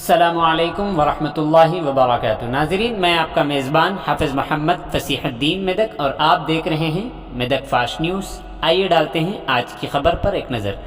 अस्सलामुअलैकुम वरहमतुल्लाहि वबरकातुहू। नाज़रीन, मैं आपका मेज़बान हाफिज़ मोहम्मद फ़सीहुद्दीन मेदक और आप देख रहे हैं मेदक फास्ट न्यूज़। आइए डालते हैं आज की खबर पर एक नज़र।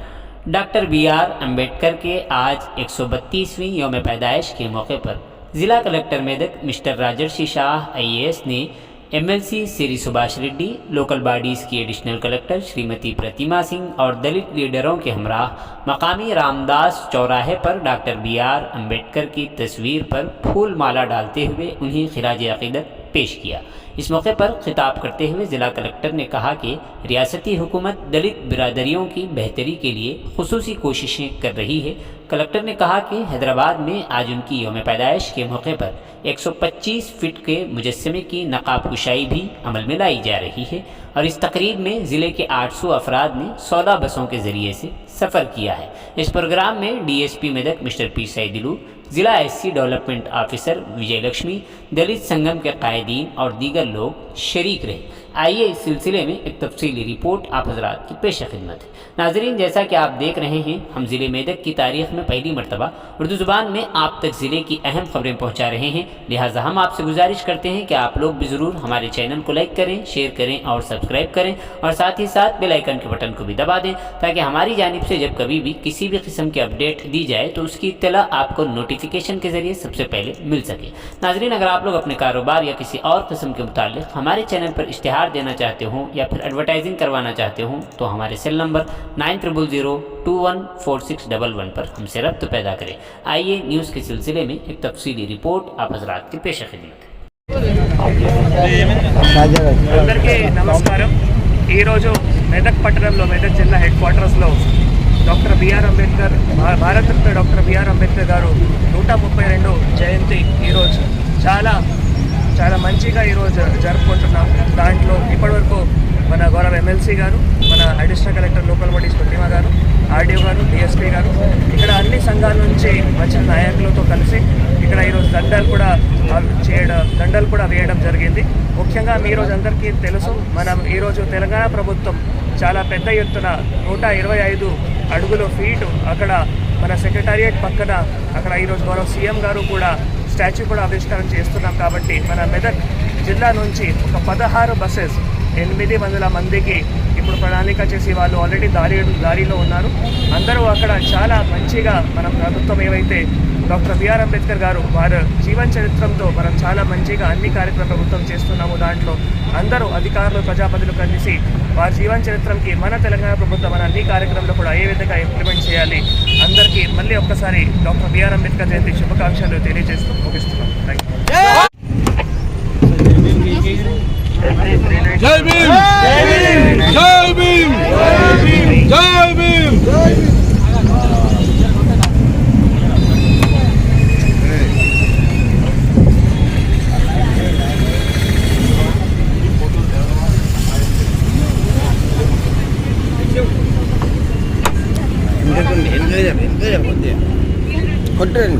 डॉक्टर BR अम्बेडकर के आज 132वीं यौम पैदाइश के मौके पर ज़िला कलेक्टर मेदक मिस्टर राजर्षि शाह IAS ने MLC Shri Subhash Reddy, local bodies की एडिशनल कलेक्टर श्रीमती प्रतिमा सिंह और दलित लीडरों के हमराह मकामी रामदास चौराहे पर डॉक्टर BR अम्बेडकर की तस्वीर पर फूल माला डालते हुए उन्हें खिराज अक़ीदत पेश किया। इस मौके पर खिताब करते हुए ज़िला कलेक्टर ने कहा कि रियासती हुकूमत दलित बिरादरियों की बेहतरी के लिए खुसूसी कोशिशें कर रही है। कलेक्टर ने कहा कि हैदराबाद में आज उनकी यौम पैदाइश के मौके पर 125 फीट के मुजस्समे की नकाब कुशाई भी अमल में लाई जा रही है और इस तकरीब में ज़िले के 800 अफराद ने 16 बसों के ज़रिए से सफ़र किया है। इस प्रोग्राम में DSP मेदक मिस्टर P सैदिलू, ज़िला SC डेवलपमेंट ऑफिसर विजय लक्ष्मी, दलित संगम के कायदीन और दीगर लोग शरीक रहे। आइए इस सिलसिले में एक तफसीली रिपोर्ट आप हज़रात की पेश खिदमत है। नाज़रीन, जैसा कि आप देख रहे हैं, हम ज़िले मेदक की तारीख़ में पहली मरतबा उर्दू ज़ुबान में आप तक ज़िले की अहम खबरें पहुँचा रहे हैं। लिहाजा हम आपसे गुजारिश करते हैं कि आप लोग भी ज़रूर हमारे चैनल को लाइक करें, शेयर करें और सब्सक्राइब करें और साथ ही साथ बेल आइकन के बटन को भी दबा दें ताकि हमारी जानिब से जब कभी भी किसी भी किस्म की अपडेट दी जाए तो उसकी इत्तला आपको नोटिफिकेशन के ज़रिए सबसे पहले मिल सके। नाज़रीन, अगर आप लोग अपने कारोबार या किसी और किस्म के मुतालिक हमारे चैनल पर इश्तिहार देना चाहते हो या फिर एडवर्टाइजिंग करवाना चाहते हो तो हमारे सेल नंबर 9000214611 पर हमसे रब्त पैदा करें। आइए न्यूज़ के सिलसिले में एक तफसीली रिपोर्ट आप हज़रात की पेश खिदमत है। అందరికీ నమస్కారం। ఈరోజు మెదక్ పట్టణంలో మెదక్ జిల్లా హెడ్ క్వార్టర్స్లో doctor BR Ambedkar Bharat Ratna doctor BR Ambedkar గారు 132 జయంతి ఈరోజు చాలా మంచిగా ఈరోజు జరుపుకుంటున్నాం। దాంట్లో ఇప్పటివరకు మన గౌరవ MLC గారు, మన అడిషనల్ కలెక్టర్ లోకల్ బాడీస్ ప్రతిమా గారు, RDO గారు, DSP గారు, ఇక్కడ అన్ని సంఘాల నుంచి వచ్చిన నాయకులతో కలిసి ఇక్కడ ఈరోజు దండలు కూడా వేయడం జరిగింది। ముఖ్యంగా ఈరోజు అందరికీ తెలుసు, మనం ఈరోజు తెలంగాణ ప్రభుత్వం చాలా పెద్ద ఎత్తున 125 అడుగుల ఫీటు అక్కడ మన సెక్రటేరియట్ పక్కన అక్కడ ఈరోజు గౌరవ CM గారు కూడా స్టాచ్యూ కూడా ఆవిష్కరణ చేస్తున్నాం। కాబట్టి మన మెదక్ జిల్లా నుంచి ఒక 16 బస్సెస్ 800 మందికి ఇప్పుడు ప్రణాళిక చేసి వాళ్ళు ఆల్రెడీ దారిలో ఉన్నారు। అందరూ అక్కడ చాలా మంచిగా మన ప్రభుత్వం ఏవైతే డాక్టర్ BR అంబేద్కర్ గారు వారి జీవన చరిత్రతో మనం చాలా మంచిగా అన్ని కార్యక్రమాలు ప్రభుత్వం చేస్తున్నాము। దాంట్లో అందరూ అధికారులు, ప్రజాప్రతినిధులు కలిసి వారి జీవన చరిత్రకి మన తెలంగాణ ప్రభుత్వం మన అన్ని కార్యక్రమాలు కూడా ఏ విధంగా ఇంప్లిమెంట్ చేయాలి। అందరికీ మళ్ళీ ఒక్కసారి డాక్టర్ BR అంబేద్కర్ జయంతి శుభాకాంక్షలు తెలియజేస్తూ ముగిస్తున్నాం। జై భీమ్, జై భీమ్, జై భీమ్, జై భీమ్। కొట్టండి।